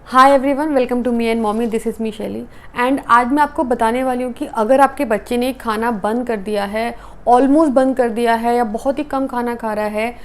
Hi everyone, welcome to me and mommy. This is me Shaili and आज मैं आपको बताने वाली हूँ कि अगर आपके बच्चे ने खाना बंद कर दिया है, ऑलमोस्ट बंद कर दिया है या बहुत ही कम खाना खा रहा है,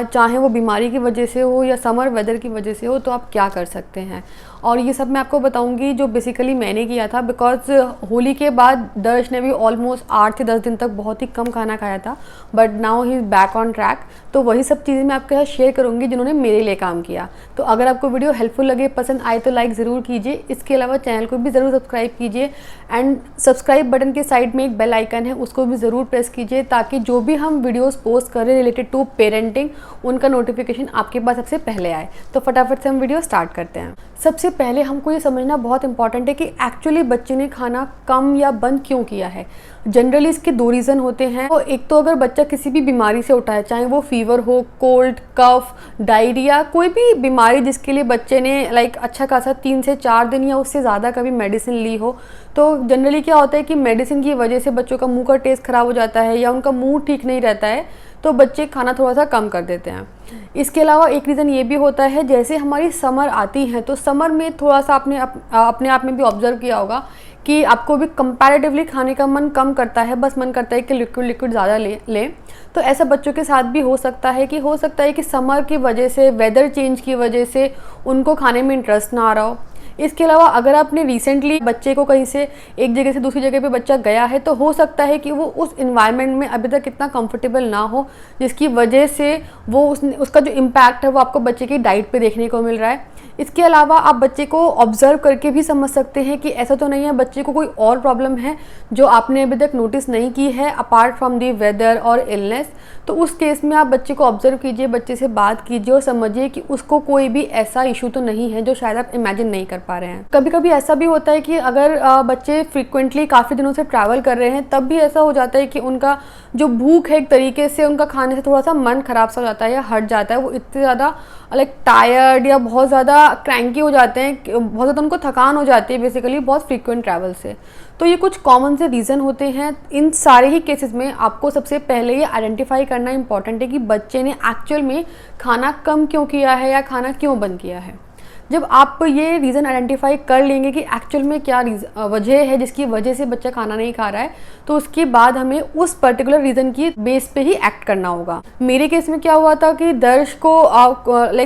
चाहे वो बीमारी की वजह से हो या समर वेदर की वजह से हो, तो आप क्या कर सकते हैं। और ये सब मैं आपको बताऊंगी जो बेसिकली मैंने किया था, बिकॉज होली के बाद दर्श ने भी ऑलमोस्ट 8 से 10 दिन तक बहुत ही कम खाना खाया था, but now he is back on track. तो वही सब चीज़ें मैं आपके साथ शेयर करूंगी जिन्होंने मेरे लिए काम किया। तो अगर आपको वीडियो हेल्पफुल लगे, पसंद आए तो लाइक ज़रूर कीजिए। इसके अलावा चैनल को भी ज़रूर सब्सक्राइब कीजिए एंड सब्सक्राइब बटन के साइड में एक बेल आइकन है, उसको भी ज़रूर प्रेस कीजिए ताकि जो भी हम वीडियोस पोस्ट करें रिलेटेड टू पेरेंटिंग, उनका नोटिफिकेशन आपके पास सबसे पहले आए। तो फटाफट से हम वीडियो स्टार्ट करते हैं। सबसे पहले हमको ये समझना बहुत इंपॉर्टेंट है कि एक्चुअली बच्चे ने खाना कम या बंद क्यों किया है। जनरली इसके दो रीज़न होते हैं। तो एक तो अगर बच्चा किसी भी बीमारी से उठा है, चाहे वो फीवर हो, कोल्ड, कफ, डायरिया, कोई भी बीमारी जिसके लिए बच्चे ने अच्छा खासा 3 से 4 दिन या उससे ज़्यादा कभी मेडिसिन ली हो, तो जनरली क्या होता है कि मेडिसिन की वजह से बच्चों का मुंह का टेस्ट ख़राब हो जाता है या उनका मुंह ठीक नहीं रहता है, तो बच्चे खाना थोड़ा सा कम कर देते हैं। इसके अलावा एक रीज़न ये भी होता है, जैसे हमारी समर आती है तो समर में थोड़ा सा अपने आप में भी ऑब्जर्व किया होगा कि आपको भी कंपैरेटिवली खाने का मन कम करता है, बस मन करता है कि लिक्विड ज़्यादा ले। तो ऐसा बच्चों के साथ भी हो सकता है कि समर की वजह से, वेदर चेंज की वजह से उनको खाने में इंटरेस्ट ना आ रहा हो। इसके अलावा अगर आपने रिसेंटली बच्चे को कहीं से एक जगह से दूसरी जगह पे बच्चा गया है, तो हो सकता है कि वो उस इन्वायरमेंट में अभी तक इतना कंफर्टेबल ना हो, जिसकी वजह से वो उसका जो इम्पैक्ट है वो आपको बच्चे की डाइट पे देखने को मिल रहा है। इसके अलावा आप बच्चे को ऑब्जर्व करके भी समझ सकते हैं कि ऐसा तो नहीं है बच्चे को कोई और प्रॉब्लम है जो आपने अभी तक नोटिस नहीं की है अपार्ट फ्रॉम दी वेदर और इलनेस। तो उस केस में आप बच्चे को ऑब्जर्व कीजिए, बच्चे से बात कीजिए और समझिए कि उसको कोई भी ऐसा इशू तो नहीं है जो शायद आप इमेजिन नहीं कर पा रहे हैं। कभी कभी ऐसा भी होता है कि अगर बच्चे फ्रिक्वेंटली काफ़ी दिनों से ट्रैवल कर रहे हैं, तब भी ऐसा हो जाता है कि उनका जो भूख है एक तरीके से उनका खाने से थोड़ा सा मन खराब सा हो जाता है या हट जाता है। वो इतने ज़्यादा टायर्ड या बहुत ज़्यादा क्रैंकी हो जाते हैं, बहुत ज़्यादा उनको थकान हो जाती है बेसिकली बहुत फ्रीक्वेंट ट्रैवल से। तो ये कुछ कॉमन से रीज़न होते हैं। इन सारे ही केसेस में आपको सबसे पहले ये आइडेंटिफाई करना इंपॉर्टेंट है कि बच्चे ने एक्चुअल में खाना कम क्यों किया है या खाना क्यों बंद किया है। जब आप ये रीज़न आइडेंटिफाई कर लेंगे कि एक्चुअल में क्या वजह है जिसकी वजह से बच्चा खाना नहीं खा रहा है, तो उसके बाद हमें उस पर्टिकुलर रीज़न की बेस पे ही एक्ट करना होगा। मेरे केस में क्या हुआ था कि दर्श को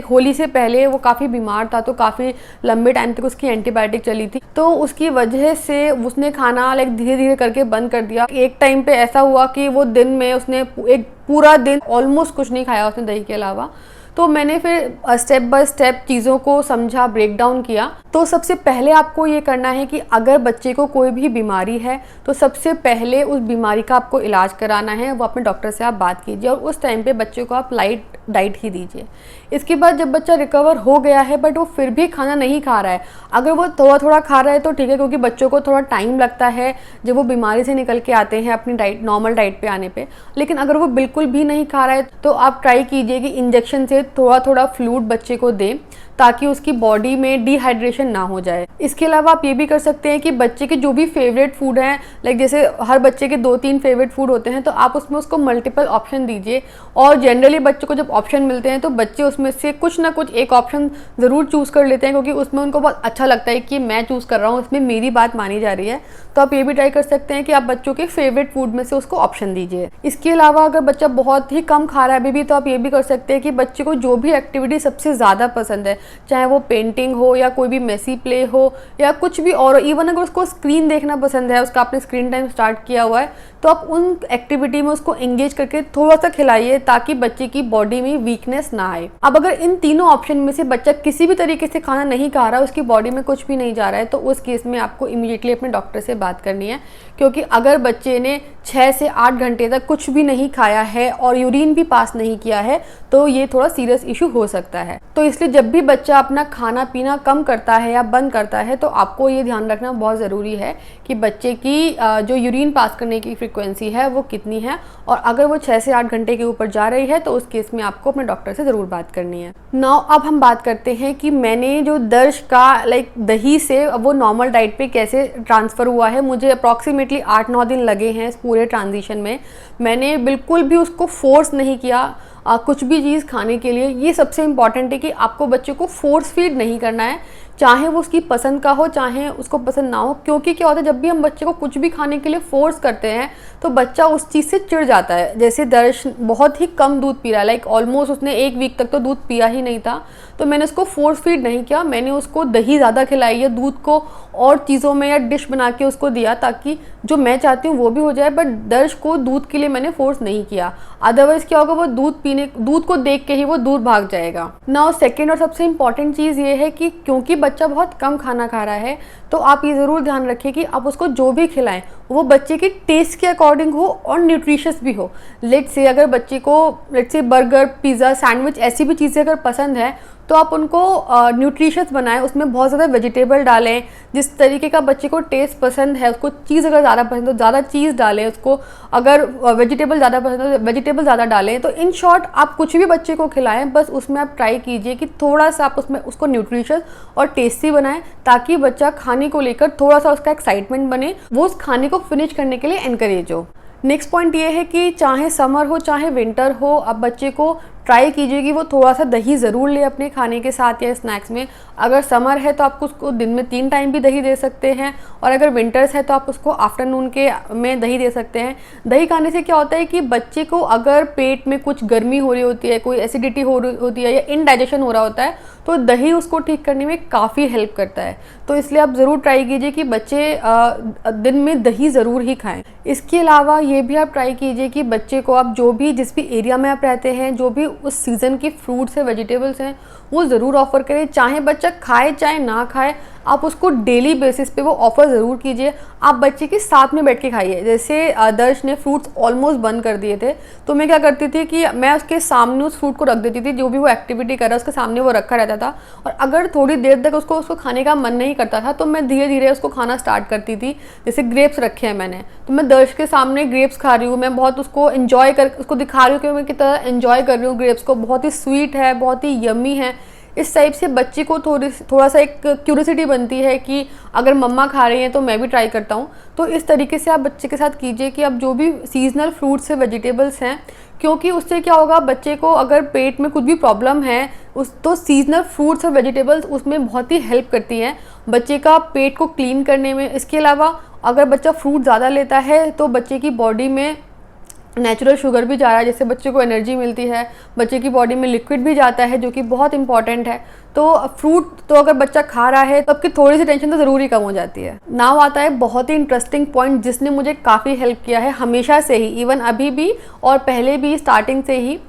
होली से पहले वो काफ़ी बीमार था, तो काफ़ी लंबे टाइम तक उसकी एंटीबायोटिक चली थी, तो उसकी वजह से उसने खाना धीरे धीरे करके बंद कर दिया। एक टाइम पे ऐसा हुआ कि वो दिन में उसने एक पूरा दिन ऑलमोस्ट कुछ नहीं खाया उसने दही के अलावा। तो मैंने फिर स्टेप बाय स्टेप चीज़ों को समझा, ब्रेक डाउन किया। तो सबसे पहले आपको ये करना है कि अगर बच्चे को कोई भी बीमारी है तो सबसे पहले उस बीमारी का आपको इलाज कराना है, वो अपने डॉक्टर से आप बात कीजिए और उस टाइम पे बच्चे को आप लाइट डाइट ही दीजिए। इसके बाद जब बच्चा रिकवर हो गया है बट वो फिर भी खाना नहीं खा रहा है, अगर वो थोड़ा थोड़ा खा रहा है तो ठीक है, क्योंकि बच्चों को थोड़ा टाइम लगता है जब वो बीमारी से निकल के आते हैं अपनी डाइट, नॉर्मल डाइट पे आने पे। लेकिन अगर वो बिल्कुल भी नहीं खा रहा है तो आप ट्राई कीजिए कि इंजेक्शन से थोड़ा थोड़ा फ्लूइड बच्चे को दें ताकि उसकी बॉडी में डिहाइड्रेशन ना हो जाए। इसके अलावा आप ये भी कर सकते हैं कि बच्चे के जो भी फेवरेट फूड हैं, जैसे हर बच्चे के 2-3 फेवरेट फूड होते हैं, तो आप उसमें उसको मल्टीपल ऑप्शन दीजिए। और जनरली बच्चों को जब ऑप्शन मिलते हैं तो बच्चे उसमें से कुछ ना कुछ एक ऑप्शन ज़रूर चूज़ कर लेते हैं, क्योंकि उसमें उनको बहुत अच्छा लगता है कि मैं चूज़ कर रहा हूँ, इसमें मेरी बात मानी जा रही है। तो आप ये भी ट्राई कर सकते हैं कि आप बच्चों के फेवरेट फूड में से उसको ऑप्शन दीजिए। इसके अलावा अगर बच्चा बहुत ही कम खा रहा है अभी भी, तो आप ये भी कर सकते हैं कि बच्चे को जो भी एक्टिविटी सबसे ज़्यादा पसंद है, चाहे वो पेंटिंग हो या कोई भी मेसी प्ले हो या कुछ भी और, इवन अगर उसको स्क्रीन देखना पसंद है, उसका आपने स्क्रीन टाइम स्टार्ट किया हुआ है, तो आप उन एक्टिविटी में उसको एंगेज करके थोड़ा सा खिलाइए ताकि बच्चे की बॉडी में वीकनेस ना आए। अब अगर इन तीनों ऑप्शन में से बच्चा किसी भी तरीके से खाना नहीं खा रहा, उसकी बॉडी में कुछ भी नहीं जा रहा है, तो उस केस में आपको इमीडिएटली अपने डॉक्टर से बात करनी है। क्योंकि अगर बच्चे ने 6 से 8 घंटे तक कुछ भी नहीं खाया है और यूरिन भी पास नहीं किया है, तो ये थोड़ा सीरियस इशू हो सकता है। तो इसलिए जब भी बच्चा अपना खाना पीना कम करता है या बंद करता है, तो आपको ये ध्यान रखना बहुत ज़रूरी है कि बच्चे की जो यूरिन पास करने की फ्रीक्वेंसी है वो कितनी है, और अगर वो 6 से 8 घंटे के ऊपर जा रही है तो उस केस में आपको अपने डॉक्टर से ज़रूर बात करनी है। नाउ अब हम बात करते हैं कि मैंने जो दर्श का दही से वो नॉर्मल डाइट पे कैसे ट्रांसफ़र हुआ है। मुझे अप्रॉक्सीमेटली 8-9 दिन लगे हैं इस पूरे ट्रांजिशन में। मैंने बिल्कुल भी उसको फोर्स नहीं किया कुछ भी चीज़ खाने के लिए। ये सबसे इम्पॉर्टेंट है कि आपको बच्चे को फोर्स फीड नहीं करना है। चाहे वो उसकी पसंद का हो चाहे उसको पसंद ना हो। क्योंकि क्या होता है, जब भी हम बच्चे को कुछ भी खाने के लिए फोर्स करते हैं तो बच्चा उस चीज़ से चिढ़ जाता है। जैसे दर्श बहुत ही कम दूध पी रहा है, लाइक ऑलमोस्ट उसने 1 वीक तक तो दूध पिया ही नहीं था, तो मैंने उसको फोर्स फीड नहीं किया, मैंने उसको दही ज़्यादा खिलाई है, दूध को और चीज़ों में या डिश बना के उसको दिया ताकि जो मैं चाहती हूँ वो भी हो जाए। बट दर्श को दूध के लिए मैंने फोर्स नहीं किया, अदरवाइज क्या होगा, वो दूध को देख के ही वो दूर भाग जाएगा। नाउ सेकेंड और सबसे इंपॉर्टेंट चीज़ ये है कि क्योंकि बच्चा बहुत कम खाना खा रहा है तो आप ये ज़रूर ध्यान रखिए कि आप उसको जो भी खिलाएं वो बच्चे के टेस्ट के अकॉर्डिंग हो और न्यूट्रिशियस भी हो। लेट्स से अगर बच्चे को बर्गर, पिज़्ज़ा, सैंडविच ऐसी भी चीज़ें अगर पसंद है तो आप उनको न्यूट्रिशियस बनाएं, उसमें बहुत ज़्यादा वेजिटेबल डालें, जिस तरीके का बच्चे को टेस्ट पसंद है। उसको चीज़ अगर ज़्यादा पसंद है तो ज़्यादा चीज़ डालें, उसको अगर वेजिटेबल ज़्यादा पसंद है तो वेजिटेबल ज़्यादा डालें। तो इन शॉर्ट आप कुछ भी बच्चे को खिलाएं, बस उसमें आप ट्राई कीजिए कि थोड़ा सा आप उसमें उसको न्यूट्रिशियस और टेस्टी बनाएं ताकि बच्चा खाने को लेकर थोड़ा सा उसका एक्साइटमेंट बने, वो उस खाने को फिनिश करने के लिए एनकरेज हो। नेक्स्ट पॉइंट ये है कि चाहे समर हो चाहे विंटर हो, आप बच्चे को ट्राई कीजिए कि वो थोड़ा सा दही ज़रूर ले अपने खाने के साथ या स्नैक्स में। अगर समर है तो आप उसको दिन में 3 टाइम भी दही दे सकते हैं, और अगर विंटर्स है तो आप उसको आफ्टरनून के में दही दे सकते हैं। दही खाने से क्या होता है कि बच्चे को अगर पेट में कुछ गर्मी हो रही होती है, कोई एसिडिटी हो रही होती है या इनडाइजेशन हो रहा होता है, तो दही उसको ठीक करने में काफ़ी हेल्प करता है। तो इसलिए आप ज़रूर ट्राई कीजिए कि बच्चे दिन में दही ज़रूर ही खाएँ। इसके अलावा ये भी आप ट्राई कीजिए कि बच्चे को आप जिस भी एरिया में आप रहते हैं, जो भी उस सीज़न की फ्रूट्स है, वेजिटेबल्स हैं, वो ज़रूर ऑफ़र करें। चाहे बच्चा खाए चाहे ना खाए, आप उसको डेली बेसिस पे वो ऑफ़र ज़रूर कीजिए। आप बच्चे के साथ में बैठ के खाइए। जैसे दर्श ने फ्रूट्स ऑलमोस्ट बंद कर दिए थे, तो मैं क्या करती थी कि मैं उसके सामने उस फ्रूट को रख देती थी, जो भी वो एक्टिविटी कर रहा है उसके सामने वो रखा रहता था। और अगर थोड़ी देर तक उसको खाने का मन नहीं करता था तो मैं धीरे धीरे उसको खाना स्टार्ट करती थी। जैसे ग्रेप्स रखे हैं मैंने, तो मैं दर्श के सामने ग्रेप्स खा रही हूँ, मैं बहुत उसको एंजॉय कर उसको दिखा रही हूँ कि मैं कितना एंजॉय कर रही हूँ ग्रेप्स को, बहुत ही स्वीट है, बहुत ही यम्मी है। इस टाइप से बच्चे को थोड़ा सा एक क्यूरियोसिटी बनती है कि अगर मम्मा खा रही हैं तो मैं भी ट्राई करता हूँ। तो इस तरीके से आप बच्चे के साथ कीजिए कि अब जो भी सीजनल फ्रूट्स है, वेजिटेबल्स हैं, क्योंकि उससे क्या होगा, बच्चे को अगर पेट में कुछ भी प्रॉब्लम है तो सीजनल फ्रूट्स और वेजिटेबल्स उसमें बहुत ही हेल्प करती हैं बच्चे का पेट को क्लीन करने में। इसके अलावा अगर बच्चा फ्रूट ज़्यादा लेता है तो बच्चे की बॉडी में नेचुरल शुगर भी जा रहा है, जिससे बच्चे को एनर्जी मिलती है, बच्चे की बॉडी में लिक्विड भी जाता है, जो कि बहुत इंपॉर्टेंट है। तो फ्रूट तो अगर बच्चा खा रहा है तो आपकी थोड़ी सी टेंशन तो ज़रूर ही कम हो जाती है। नाउ आता है बहुत ही इंटरेस्टिंग पॉइंट जिसने मुझे काफ़ी हेल्प किया है हमेशा से ही, इवन अभी भी और पहले भी स्टार्टिंग से ही।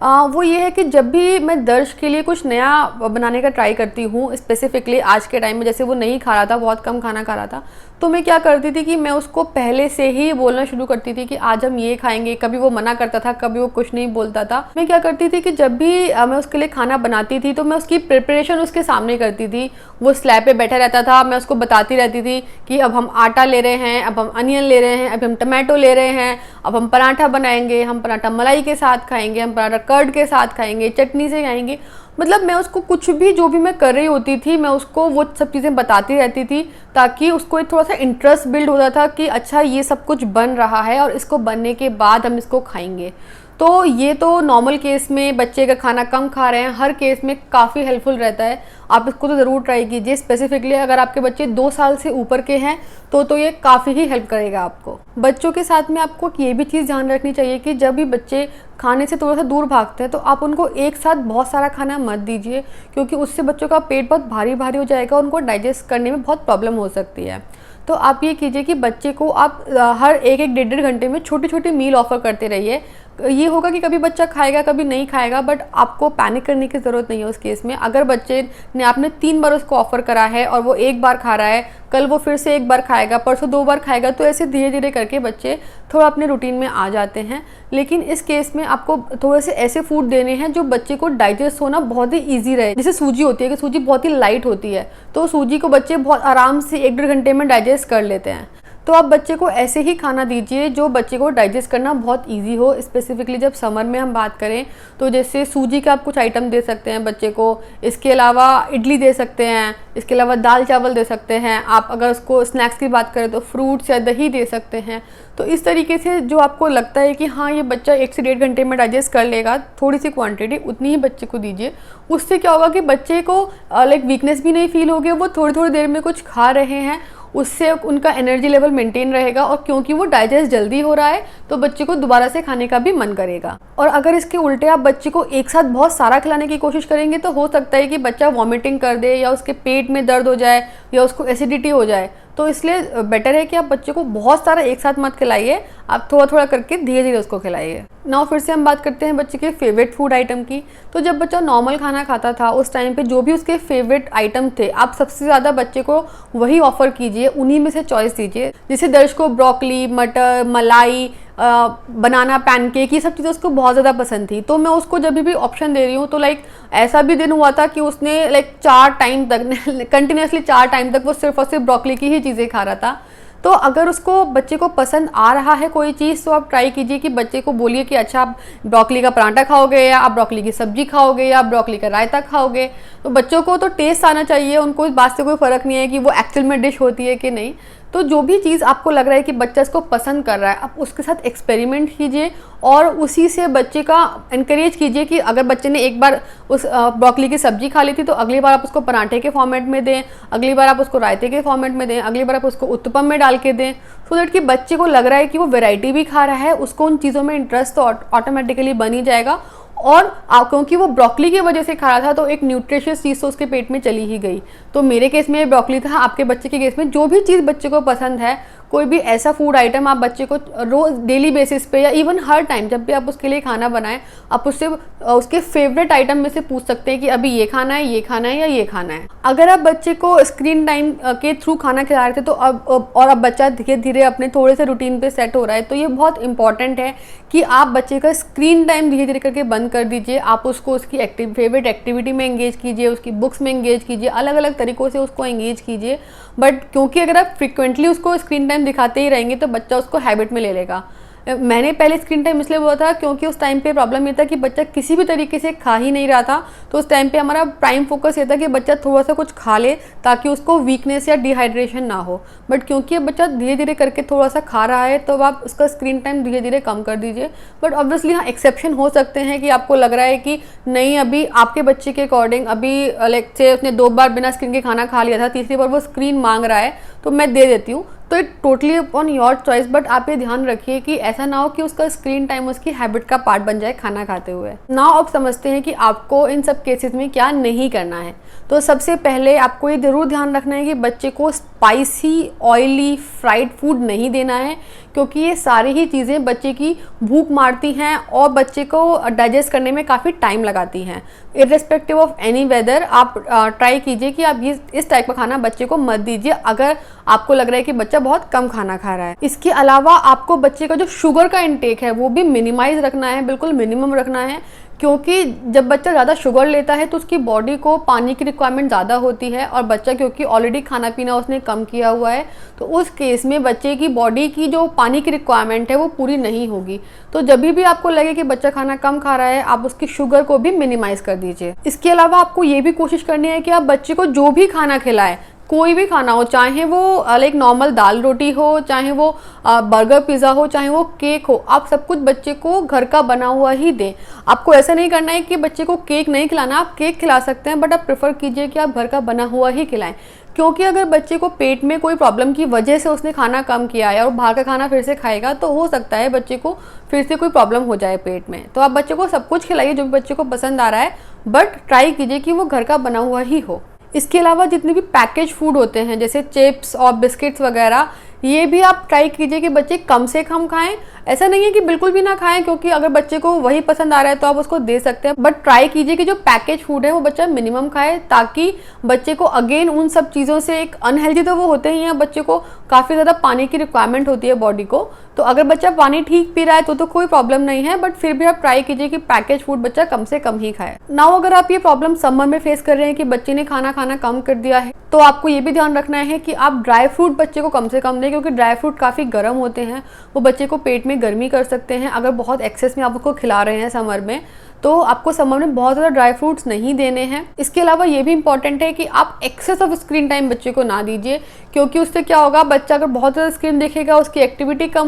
वो ये है कि जब भी मैं दर्श के लिए कुछ नया बनाने का ट्राई करती हूँ, स्पेसिफिकली आज के टाइम में, जैसे वो नहीं खा रहा था, बहुत कम खाना खा रहा था, तो मैं क्या करती थी कि मैं उसको पहले से ही बोलना शुरू करती थी कि आज हम ये खाएंगे। कभी वो मना करता था, कभी वो कुछ नहीं बोलता था। मैं क्या करती थी कि जब भी मैं उसके लिए खाना बनाती थी तो मैं उसकी प्रिपरेशन उसके सामने करती थी। वो स्लैब पे बैठा रहता था, मैं उसको बताती रहती थी कि अब हम आटा ले रहे हैं, अब हम अनियन ले रहे हैं, अब हम टमाटो ले रहे हैं, अब हम पराठा बनाएंगे, हम पराठा मलाई के साथ खाएंगे, हम पराठा कर्ड के साथ खाएंगे, चटनी से खाएंगे। मतलब मैं उसको कुछ भी जो भी मैं कर रही होती थी मैं उसको वो सब चीज़ें बताती रहती थी, ताकि उसको एक थोड़ा सा इंटरेस्ट बिल्ड होता था कि अच्छा ये सब कुछ बन रहा है और इसको बनने के बाद हम इसको खाएंगे। तो ये तो नॉर्मल केस में बच्चे का खाना कम खा रहे हैं, हर केस में काफ़ी हेल्पफुल रहता है। आप इसको तो ज़रूर ट्राई कीजिए। स्पेसिफिकली अगर आपके बच्चे 2 साल से ऊपर के हैं तो ये काफ़ी ही हेल्प करेगा आपको। बच्चों के साथ में आपको ये भी चीज़ ध्यान रखनी चाहिए कि जब भी बच्चे खाने से थोड़ा सा दूर भागते हैं तो आप उनको एक साथ बहुत सारा खाना मत दीजिए, क्योंकि उससे बच्चों का पेट बहुत भारी भारी हो जाएगा, उनको डाइजेस्ट करने में बहुत प्रॉब्लम हो सकती है। तो आप ये कीजिए कि बच्चे को आप हर 1-1 डेढ़ घंटे में छोटी छोटी मील ऑफ़र करते रहिए। ये होगा कि कभी बच्चा खाएगा कभी नहीं खाएगा, बट आपको पैनिक करने की ज़रूरत नहीं है उस केस में। अगर बच्चे ने आपने 3 बार उसको ऑफ़र करा है और वो 1 बार खा रहा है, कल वो फिर से 1 बार खाएगा, परसों 2 बार खाएगा, तो ऐसे धीरे धीरे करके बच्चे थोड़ा अपने रूटीन में आ जाते हैं। लेकिन इस केस में आपको थोड़े से ऐसे फूड देने हैं जो बच्चे को डाइजेस्ट होना बहुत ही ईजी रहे। जैसे सूजी होती है कि सूजी बहुत ही लाइट होती है, तो सूजी को बच्चे बहुत आराम से 1-1.5 घंटे में डाइजेस्ट कर लेते हैं। तो आप बच्चे को ऐसे ही खाना दीजिए जो बच्चे को डाइजेस्ट करना बहुत ईजी हो। स्पेसिफिकली जब समर में हम बात करें तो जैसे सूजी का आप कुछ आइटम दे सकते हैं बच्चे को, इसके अलावा इडली दे सकते हैं, इसके अलावा दाल चावल दे सकते हैं। आप अगर उसको स्नैक्स की बात करें तो फ्रूट्स या दही दे सकते हैं। तो इस तरीके से जो आपको लगता है कि हाँ ये बच्चा 1 से 1.5 घंटे में डाइजेस्ट कर लेगा, थोड़ी सी क्वांटिटी उतनी ही बच्चे को दीजिए। उससे क्या होगा कि बच्चे को लाइक वीकनेस भी नहीं फील होगी, वो थोड़ी थोड़ी देर में कुछ खा रहे हैं, उससे उनका एनर्जी लेवल मेंटेन रहेगा और क्योंकि वो डाइजेस्ट जल्दी हो रहा है तो बच्चे को दोबारा से खाने का भी मन करेगा। और अगर इसके उल्टे आप बच्चे को एक साथ बहुत सारा खिलाने की कोशिश करेंगे तो हो सकता है कि बच्चा वॉमिटिंग कर दे या उसके पेट में दर्द हो जाए या उसको एसिडिटी हो जाए। तो इसलिए बेटर है कि आप बच्चे को बहुत सारा एक साथ मत खिलाइए, आप थोड़ा थोड़ा करके धीरे धीरे उसको खिलाइए। नाउ फिर से हम बात करते हैं बच्चे के फेवरेट फूड आइटम की। तो जब बच्चा नॉर्मल खाना खाता था उस टाइम पे जो भी उसके फेवरेट आइटम थे, आप सबसे ज़्यादा बच्चे को वही ऑफर कीजिए, उन्हीं में से चॉइस दीजिए। जैसे दर्श को ब्रोकली, मटर, मलाई, बनाना, पैनकेक, ये सब चीज़ें उसको बहुत ज़्यादा पसंद थी। तो मैं उसको जब भी ऑप्शन दे रही हूँ तो लाइक ऐसा भी दिन हुआ था कि उसने लाइक 4 टाइम तक कंटिन्यूसली 4 टाइम तक वो सिर्फ और सिर्फ ब्रोकली की ही चीज़ें खा रहा था। तो अगर उसको बच्चे को पसंद आ रहा है कोई चीज़ तो आप ट्राई कीजिए कि बच्चे को बोलिए कि अच्छा आप ब्रोकली का पराठा खाओगे या आप ब्रोकली की सब्जी खाओगे या आप ब्रोकली का रायता खाओगे। तो बच्चों को तो टेस्ट आना चाहिए, उनको इस बात से कोई फ़र्क नहीं है कि वो एक्चुअल में डिश होती है कि नहीं। तो जो भी चीज़ आपको लग रहा है कि बच्चा इसको पसंद कर रहा है, आप उसके साथ एक्सपेरिमेंट कीजिए और उसी से बच्चे का एनकरेज कीजिए कि अगर बच्चे ने एक बार उस ब्रोकली की सब्जी खा ली थी तो अगली बार आप उसको पराठे के फॉर्मेट में दें, अगली बार आप उसको रायते के फॉर्मेट में दें, अगली बार आप उसको उत्तपम में डाल के दें, सो दैट कि बच्चे को लग रहा है कि वो वैरायटी भी खा रहा है, उसको उन चीज़ों में इंटरेस्ट तो ऑटोमेटिकली बन ही जाएगा। और क्योंकि वो ब्रोकली की वजह से खा रहा था तो एक न्यूट्रिशियस चीज़ तो उसके पेट में चली ही गई। तो मेरे केस में ब्रोकली था, आपके बच्चे के केस में जो भी चीज़ बच्चे को पसंद है, कोई भी ऐसा फूड आइटम आप बच्चे को रोज़ डेली बेसिस पे या इवन हर टाइम जब भी आप उसके लिए खाना बनाएं, आप उससे उसके फेवरेट आइटम में से पूछ सकते हैं कि अभी ये खाना है, ये खाना है या ये खाना है। अगर आप बच्चे को स्क्रीन टाइम के थ्रू खाना खिला रहे थे तो अब बच्चा धीरे धीरे अपने थोड़े से रूटीन पे सेट हो रहा है, तो ये बहुत इंपॉर्टेंट है कि आप बच्चे का स्क्रीन टाइम धीरे धीरे करके बंद कर दीजिए। आप उसको उसकी फेवरेट एक्टिविटी में एंगेज कीजिए, उसकी बुक्स में एंगेज कीजिए, अलग अलग तरीक़ों से उसको एंगेज कीजिए। बट क्योंकि अगर आप फ्रिक्वेंटली उसको स्क्रीन टाइम दिखाते ही रहेंगे तो बच्चा उसको हैबिट में ले लेगा। मैंने पहले स्क्रीन टाइम इसलिए हुआ था क्योंकि उस टाइम पे प्रॉब्लम ये था कि बच्चा किसी भी तरीके से खा ही नहीं रहा था। तो उस टाइम पे हमारा प्राइम फोकस ये था कि बच्चा थोड़ा सा कुछ खा ले ताकि उसको वीकनेस या डिहाइड्रेशन ना हो। बट क्योंकि अब बच्चा धीरे धीरे करके थोड़ा सा खा रहा है तो आप उसका स्क्रीन टाइम धीरे धीरे कम कर दीजिए। बट ऑब्वियसली हाँ, एक्सेप्शन हो सकते हैं कि आपको लग रहा है कि नहीं अभी आपके बच्चे के अकॉर्डिंग अभी लाइक से उसने 2 बार बिना स्क्रीन के खाना खा लिया था, तीसरी बार वो स्क्रीन मांग रहा है तो मैं दे देती हूँ। तो it totally upon your choice, but आप ये ध्यान रखिए कि ऐसा ना हो कि उसका स्क्रीन टाइम उसकी हैबिट का पार्ट बन जाए खाना खाते हुए। नाउ अब समझते हैं कि आपको इन सब केसेस में क्या नहीं करना है। तो सबसे पहले आपको ये ज़रूर ध्यान रखना है कि बच्चे को स्पाइसी, ऑयली, फ्राइड फूड नहीं देना है क्योंकि ये सारी ही चीज़ें बच्चे की भूख मारती हैं और बच्चे को डाइजेस्ट करने में काफ़ी टाइम लगाती हैं। इर्रेस्पेक्टिव ऑफ एनी वेदर आप ट्राई कीजिए कि आप इस टाइप का खाना बच्चे को मत दीजिए अगर आपको लग रहा है कि बच्चा बहुत कम खाना खा रहा है। इसके अलावा आपको बच्चे का जो शुगर का इंटेक है वो भी मिनिमाइज रखना है, बिल्कुल मिनिमम रखना है क्योंकि जब बच्चा ज़्यादा शुगर लेता है तो उसकी बॉडी को पानी की रिक्वायरमेंट ज़्यादा होती है और बच्चा क्योंकि ऑलरेडी खाना पीना उसने कम किया हुआ है तो उस केस में बच्चे की बॉडी की जो पानी की रिक्वायरमेंट है वो पूरी नहीं होगी। तो जब भी आपको लगे कि बच्चा खाना कम खा रहा है आप उसकी शुगर को भी मिनिमाइज कर दीजिए। इसके अलावा आपको ये भी कोशिश करनी है कि आप बच्चे को जो भी खाना खिलाएं, कोई भी खाना हो, चाहे वो लाइक नॉर्मल दाल रोटी हो, चाहे वो बर्गर पिज़्ज़ा हो, चाहे वो केक हो, आप सब कुछ बच्चे को घर का बना हुआ ही दें। आपको ऐसा नहीं करना है कि बच्चे को केक नहीं खिलाना, आप केक खिला सकते हैं बट आप प्रेफर कीजिए कि आप घर का बना हुआ ही खिलाएं क्योंकि अगर बच्चे को पेट में कोई प्रॉब्लम की वजह से उसने खाना कम किया है और बाहर का खाना फिर से खाएगा तो हो सकता है बच्चे को फिर से कोई प्रॉब्लम हो जाए पेट में। तो आप बच्चे को सब कुछ खिलाइए जो भी बच्चे को पसंद आ रहा है बट ट्राई कीजिए कि वो घर का बना हुआ ही हो। इसके अलावा जितने भी पैकेज फूड होते हैं जैसे चिप्स और बिस्किट्स वगैरह, ये भी आप ट्राई कीजिए कि बच्चे कम से कम खाएं। ऐसा नहीं है कि बिल्कुल भी ना खाएं क्योंकि अगर बच्चे को वही पसंद आ रहा है तो आप उसको दे सकते हैं बट ट्राई कीजिए कि जो पैकेज फूड है वो बच्चा मिनिमम खाए ताकि बच्चे को अगेन उन सब चीज़ों से एक अनहेल्दी तो वो होते ही हैं, बच्चे को काफ़ी ज़्यादा पानी की रिक्वायरमेंट होती है बॉडी को। तो अगर बच्चा पानी ठीक पी रहा है तो कोई प्रॉब्लम नहीं है बट फिर भी आप ट्राई कीजिए कि पैकेज फूड बच्चा कम से कम ही खाए। नाउ अगर आप ये प्रॉब्लम समर में फेस कर रहे हैं कि बच्चे ने खाना खाना कम कर दिया है तो आपको ये भी ध्यान रखना है कि आप ड्राई फ्रूट बच्चे को कम से कम दें क्योंकि ड्राई फ्रूट काफ़ी गर्म होते हैं, वो बच्चे को पेट में गर्मी कर सकते हैं। अगर बहुत एक्सेस में आप उसको खिला रहे हैं समर में, तो आपको समर में बहुत ज़्यादा ड्राई फ्रूट्स नहीं देने हैं। इसके अलावा ये भी इंपॉर्टेंट है कि आप एक्सेस ऑफ स्क्रीन टाइम बच्चे को ना दीजिए, क्योंकि उससे क्या होगा, बच्चा अगर बहुत ज़्यादा स्क्रीन देखेगा उसकी एक्टिविटी कम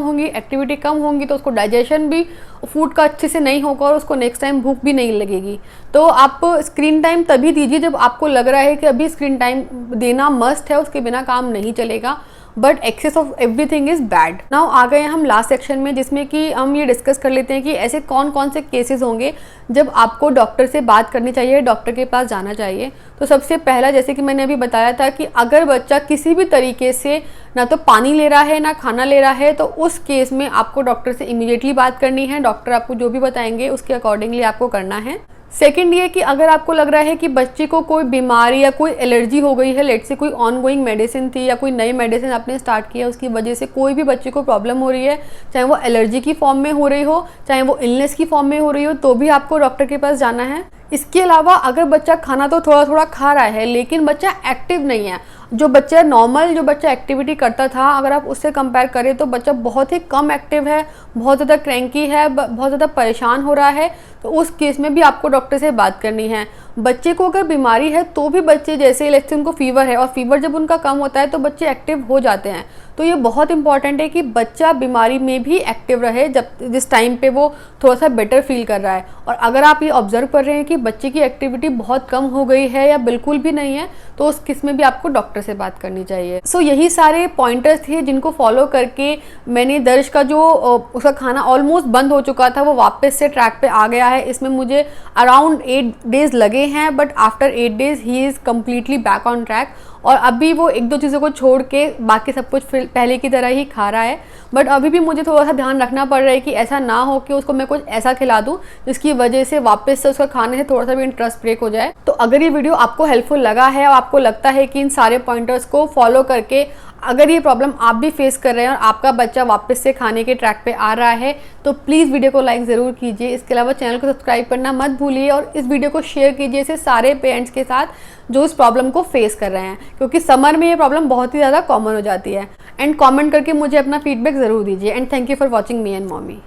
होंगी तो उसको डाइजेशन भी फूड का अच्छे से नहीं होगा और उसको नेक्स्ट टाइम भूख भी नहीं लगेगी। तो आप स्क्रीन टाइम तभी दीजिए जब आपको लग रहा है कि अभी स्क्रीन टाइम देना मस्ट है, उसके बिना काम नहीं चलेगा। But excess of everything is bad. Now आ गए हम लास्ट सेक्शन में, जिसमें कि हम ये डिस्कस कर लेते हैं कि ऐसे कौन कौन से केसेस होंगे जब आपको डॉक्टर से बात करनी चाहिए, डॉक्टर के पास जाना चाहिए। तो सबसे पहला, जैसे कि मैंने अभी बताया था, कि अगर बच्चा किसी भी तरीके से ना तो पानी ले रहा है ना खाना ले रहा है, तो उस केस में आपको डॉक्टर से इमीडिएटली बात करनी है। डॉक्टर आपको जो भी बताएंगे उसके अकॉर्डिंगली आपको करना है। सेकेंड ये कि अगर आपको लग रहा है कि बच्चे को कोई बीमारी या कोई एलर्जी हो गई है, लेट से कोई ऑनगोइंग मेडिसिन थी या कोई नई मेडिसिन आपने स्टार्ट किया, उसकी वजह से कोई भी बच्चे को प्रॉब्लम हो रही है, चाहे वो एलर्जी की फॉर्म में हो रही हो, चाहे वो इलनेस की फॉर्म में हो रही हो, तो भी आपको डॉक्टर के पास जाना है। इसके अलावा अगर बच्चा खाना तो थोड़ा थोड़ा खा रहा है लेकिन बच्चा एक्टिव नहीं है, जो बच्चा एक्टिविटी करता था, अगर आप उससे कंपेयर करें तो बच्चा बहुत ही कम एक्टिव है, बहुत ज़्यादा क्रैंकी है, बहुत ज़्यादा परेशान हो रहा है, तो उस केस में भी आपको डॉक्टर से बात करनी है। बच्चे को अगर बीमारी है तो भी बच्चे, जैसे लेट्स से उनको फीवर है और फीवर जब उनका कम होता है तो बच्चे एक्टिव हो जाते हैं। तो ये बहुत इंपॉर्टेंट है कि बच्चा बीमारी में भी एक्टिव रहे जिस टाइम पे वो थोड़ा सा बेटर फील कर रहा है। और अगर आप ये ऑब्जर्व कर रहे हैं कि बच्चे की एक्टिविटी बहुत कम हो गई है या बिल्कुल भी नहीं है, तो उस केस में भी आपको डॉक्टर से बात करनी चाहिए। सो यही सारे पॉइंटर्स थे जिनको फॉलो करके मैंने दर्श का जो उसका खाना ऑलमोस्ट बंद हो चुका था वो वापस से ट्रैक पे आ गया है। इसमें मुझे अराउंड 8 डेज लगे हैं, but after 8 days he is completely back on track. और अभी वो 1-2 चीज़ों को छोड़ के बाकी सब कुछ फिर पहले की तरह ही खा रहा है। बट अभी भी मुझे थोड़ा सा ध्यान रखना पड़ रहा है कि ऐसा ना हो कि उसको मैं कुछ ऐसा खिला दूं जिसकी वजह से वापस से उसका खाने से थोड़ा सा भी इंटरेस्ट ब्रेक हो जाए। तो अगर ये वीडियो आपको हेल्पफुल लगा है और आपको लगता है कि इन सारे पॉइंटर्स को फॉलो करके अगर ये प्रॉब्लम आप भी फेस कर रहे हैं और आपका बच्चा वापस से खाने के ट्रैक पे आ रहा है, तो प्लीज़ वीडियो को लाइक ज़रूर कीजिए। इसके अलावा चैनल को सब्सक्राइब करना मत भूलिए और इस वीडियो को शेयर कीजिए इसे सारे पेरेंट्स के साथ जो इस प्रॉब्लम को फेस कर रहे हैं, क्योंकि समर में ये प्रॉब्लम बहुत ही ज़्यादा कॉमन हो जाती है। एंड कॉमेंट करके मुझे अपना फीडबैक ज़रूर दीजिए। And thank you for watching me and mommy.